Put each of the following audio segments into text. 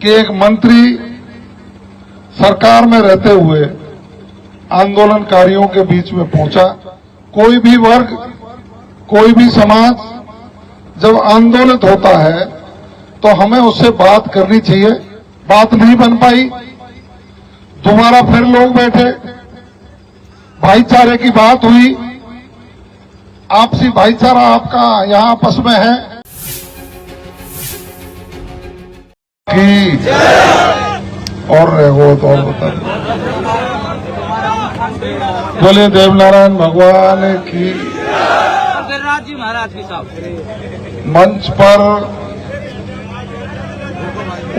कि एक मंत्री सरकार में रहते हुए आंदोलनकारियों के बीच में पहुंचा। कोई भी वर्ग, कोई भी समाज जब आंदोलित होता है तो हमें उससे बात करनी चाहिए। बात नहीं बन पाई, दोबारा फिर लोग बैठे, भाईचारे की बात हुई। आपसी भाईचारा आपका यहां आपस में है कि और रहो तो और बता दो। बोले देवनारायण भगवान की। जी महाराज की साहब मंच पर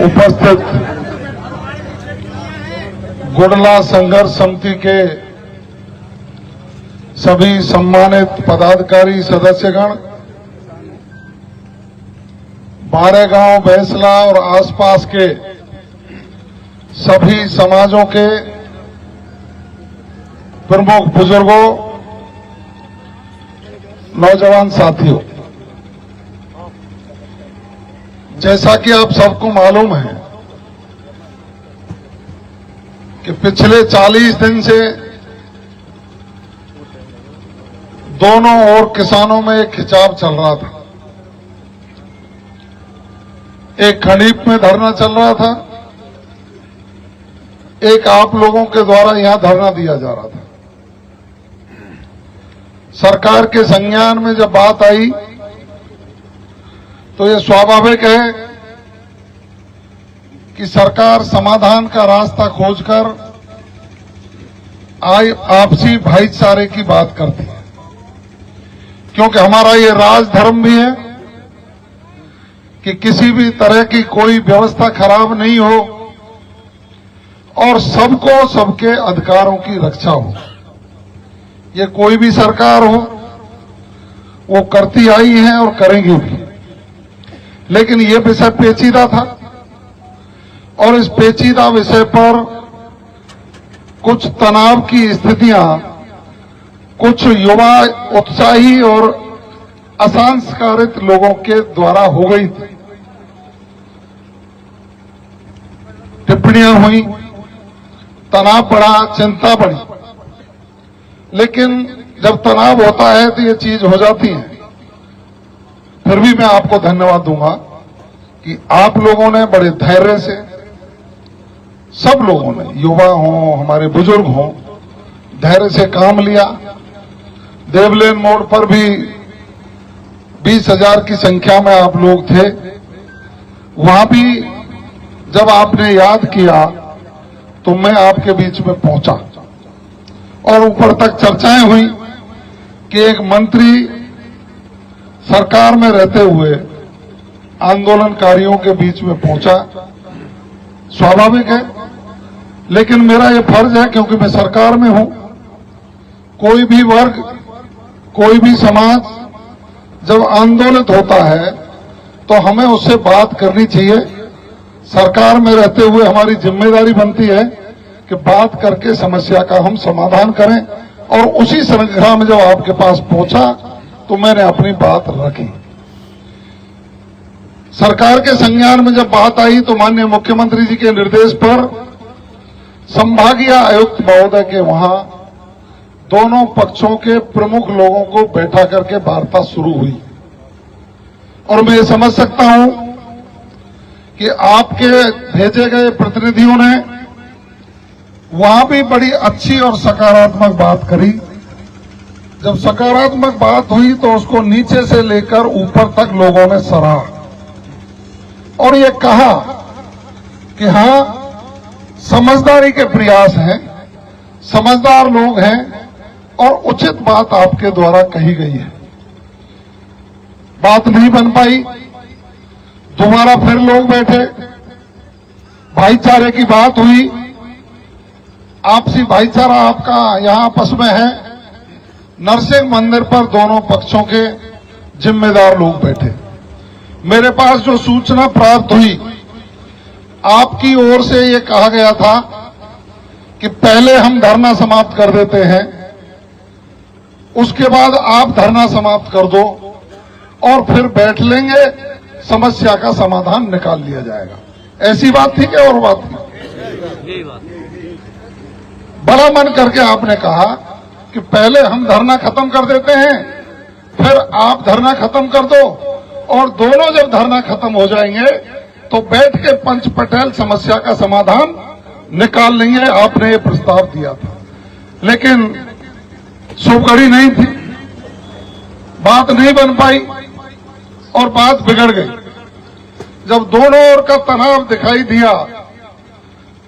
उपस्थित गुडला संघर्ष समिति के सभी सम्मानित पदाधिकारी सदस्यगण, बारेगांव, बैसला और आसपास के सभी समाजों के प्रमुख बुजुर्गों, नौजवान साथियों, जैसा कि आप सबको मालूम है कि पिछले 40 दिन से दोनों ओर किसानों में एक खिंचाव चल रहा था। एक खंडीप में धरना चल रहा था, एक आप लोगों के द्वारा यहां धरना दिया जा रहा था। सरकार के संज्ञान में जब बात आई तो ये स्वाभाविक है कि सरकार समाधान का रास्ता खोजकर आपसी भाईचारे की बात करती है, क्योंकि हमारा ये राजधर्म भी है कि किसी भी तरह की कोई व्यवस्था खराब नहीं हो और सबको सबके अधिकारों की रक्षा हो। ये कोई भी सरकार हो वो करती आई है और करेंगी भी, लेकिन ये विषय पेचीदा था और इस पेचीदा विषय पर कुछ तनाव की स्थितियां कुछ युवा उत्साही और असंस्कारित लोगों के द्वारा हो गई थी। टिप्पणियां हुई, तनाव बढ़ा, चिंता बढ़ी, लेकिन जब तनाव होता है तो ये चीज हो जाती है। फिर भी मैं आपको धन्यवाद दूंगा कि आप लोगों ने बड़े धैर्य से, सब लोगों ने, युवा हों, हमारे बुजुर्ग हों, धैर्य से काम लिया। देवलेन मोड़ पर भी 20,000 की संख्या में आप लोग थे। वहां भी जब आपने याद किया तो मैं आपके बीच में पहुंचा और ऊपर तक चर्चाएं हुई कि एक मंत्री सरकार में रहते हुए आंदोलनकारियों के बीच में पहुंचा। स्वाभाविक है, लेकिन मेरा ये फर्ज है, क्योंकि मैं सरकार में हूं। कोई भी वर्ग, कोई भी समाज जब आंदोलित होता है तो हमें उससे बात करनी चाहिए। सरकार में रहते हुए हमारी जिम्मेदारी बनती है कि बात करके समस्या का हम समाधान करें, और उसी श्रृंखला में जब आपके पास पहुंचा तो मैंने अपनी बात रखी। सरकार के संज्ञान में जब बात आई तो माननीय मुख्यमंत्री जी के निर्देश पर संभागीय आयुक्त महोदय के वहां दोनों पक्षों के प्रमुख लोगों को बैठा करके वार्ता शुरू हुई। और मैं ये समझ सकता हूं कि आपके भेजे गए प्रतिनिधियों ने वहां भी बड़ी अच्छी और सकारात्मक बात करी। जब सकारात्मक बात हुई तो उसको नीचे से लेकर ऊपर तक लोगों ने सराहा और ये कहा कि हां, समझदारी के प्रयास हैं, समझदार लोग हैं और उचित बात आपके द्वारा कही गई है। बात नहीं बन पाई, दोबारा फिर लोग बैठे, भाईचारे की बात हुई। आपसी भाईचारा आपका यहां आपस में है। नरसिंह मंदिर पर दोनों पक्षों के जिम्मेदार लोग बैठे। मेरे पास जो सूचना प्राप्त हुई, आपकी ओर से ये कहा गया था कि पहले हम धरना समाप्त कर देते हैं, उसके बाद आप धरना समाप्त कर दो और फिर बैठ लेंगे, समस्या का समाधान निकाल लिया जाएगा। ऐसी बात थी क्या और बात थी? यही बात। बड़ा मन करके आपने कहा कि पहले हम धरना खत्म कर देते हैं, फिर आप धरना खत्म कर दो, और दोनों जब धरना खत्म हो जाएंगे तो बैठ के पंच पटेल समस्या का समाधान निकाल लेंगे। आपने ये प्रस्ताव दिया था, लेकिन शुभ घड़ी नहीं थी, बात नहीं बन पाई और बात बिगड़ गई। जब दोनों ओर का तनाव दिखाई दिया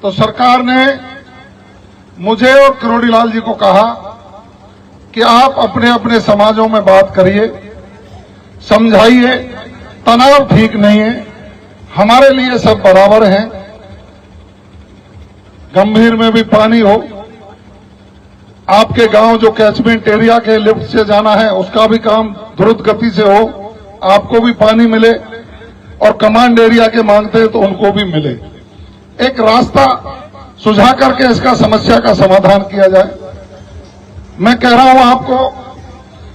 तो सरकार ने मुझे और करोड़ीलाल जी को कहा कि आप अपने अपने समाजों में बात करिए, समझाइए, तनाव ठीक नहीं है, हमारे लिए सब बराबर हैं। गंभीर में भी पानी हो, आपके गांव जो कैचमेंट एरिया के लिफ्ट से जाना है उसका भी काम द्रुत गति से हो, आपको भी पानी मिले, और कमांड एरिया के मांगते हैं तो उनको भी मिले। एक रास्ता सुझा करके इसका समस्या का समाधान किया जाए। मैं कह रहा हूं आपको,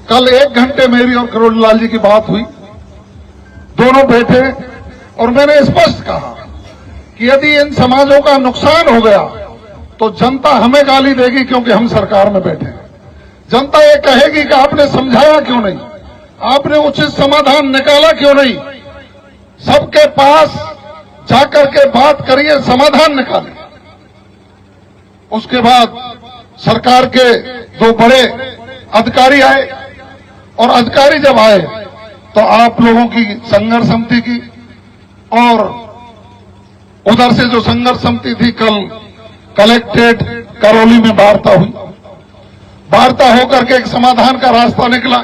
कल 1 घंटे मेरी और करोड़ीलाल जी की बात हुई, दोनों बैठे और मैंने स्पष्ट कहा कि यदि इन समाजों का नुकसान हो गया तो जनता हमें गाली देगी क्योंकि हम सरकार में बैठे हैं। जनता ये कहेगी कि आपने समझाया क्यों नहीं, आपने उचित समाधान निकाला क्यों नहीं। सबके पास जाकर के बात करिए, समाधान निकालिए। उसके बाद सरकार के 2 बड़े अधिकारी आए, और अधिकारी जब आए तो आप लोगों की संघर्ष समिति की और उधर से जो संघर्ष समिति थी, कल कलेक्ट्रेट करौली में वार्ता हुई। वार्ता होकर के एक समाधान का रास्ता निकला।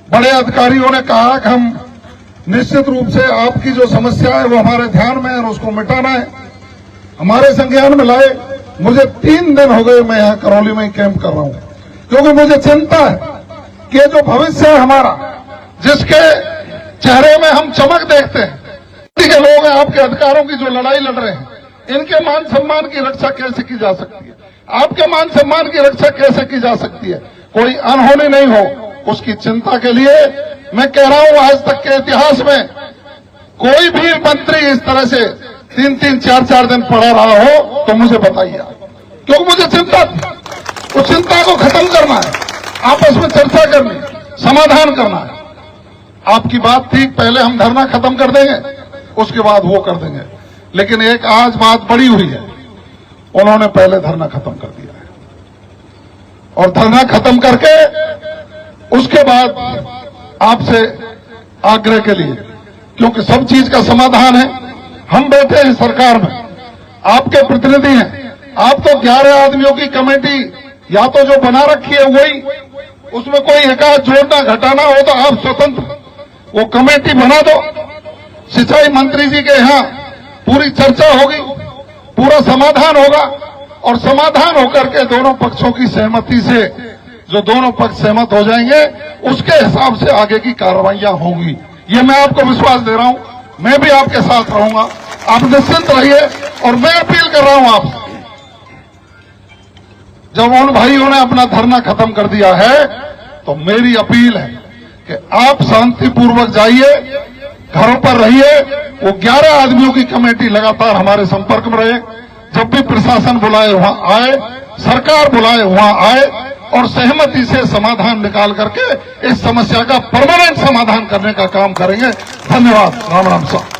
बड़े अधिकारियों ने कहा कि हम निश्चित रूप से आपकी जो समस्या है वो हमारे ध्यान में है और उसको मिटाना है, हमारे संज्ञान में लाए। मुझे 3 दिन हो गए मैं यहाँ करौली में ही कैंप कर रहा हूं, क्योंकि मुझे चिंता है कि जो भविष्य है हमारा, जिसके चेहरे में हम चमक देखते हैं, के लोग हैं, आपके अधिकारों की जो लड़ाई लड़ रहे हैं, इनके मान सम्मान की रक्षा कैसे की जा सकती है, आपके मान सम्मान की रक्षा कैसे की जा सकती है, कोई अनहोनी नहीं हो, उसकी चिंता के लिए मैं कह रहा हूं, आज तक के इतिहास में कोई भी मंत्री इस तरह से 3-3, 4-4 दिन पड़ा रहा हो तो मुझे बताइए, क्योंकि मुझे चिंता थी। उस चिंता को खत्म करना है, आपस में चर्चा करनी, समाधान करना है। आपकी बात थी पहले हम धरना खत्म कर देंगे, उसके बाद वो कर देंगे, लेकिन एक आज बात बड़ी हुई है, उन्होंने पहले धरना खत्म कर दिया है, और धरना खत्म करके उसके बाद आपसे आग्रह के लिए, क्योंकि सब चीज का समाधान है, हम बैठे हैं सरकार में, आपके प्रतिनिधि हैं, आप तो 11 आदमियों की कमेटी या तो जो बना रखी है वही, उसमें कोई एकाध जोड़ना घटाना हो तो आप स्वतंत्र, वो कमेटी बना दो। सिंचाई मंत्री जी के यहाँ पूरी चर्चा होगी, पूरा समाधान होगा, और समाधान होकर के दोनों पक्षों की सहमति से जो दोनों पक्ष सहमत हो जाएंगे उसके हिसाब से आगे की कार्रवाइयां होंगी। ये मैं आपको विश्वास दे रहा हूं, मैं भी आपके साथ रहूंगा, आप निश्चिंत रहिए। और मैं अपील कर रहा हूं आपसे, जब उन भाइयों ने अपना धरना खत्म कर दिया है तो मेरी अपील है कि आप शांतिपूर्वक जाइए, घरों पर रहिए। वो 11 आदमियों की कमेटी लगातार हमारे संपर्क में रहे, जब भी प्रशासन बुलाए वहां आए, सरकार बुलाए वहां आए, और सहमति से समाधान निकाल करके इस समस्या का परमानेंट समाधान करने का काम करेंगे। धन्यवाद। राम राम साहब।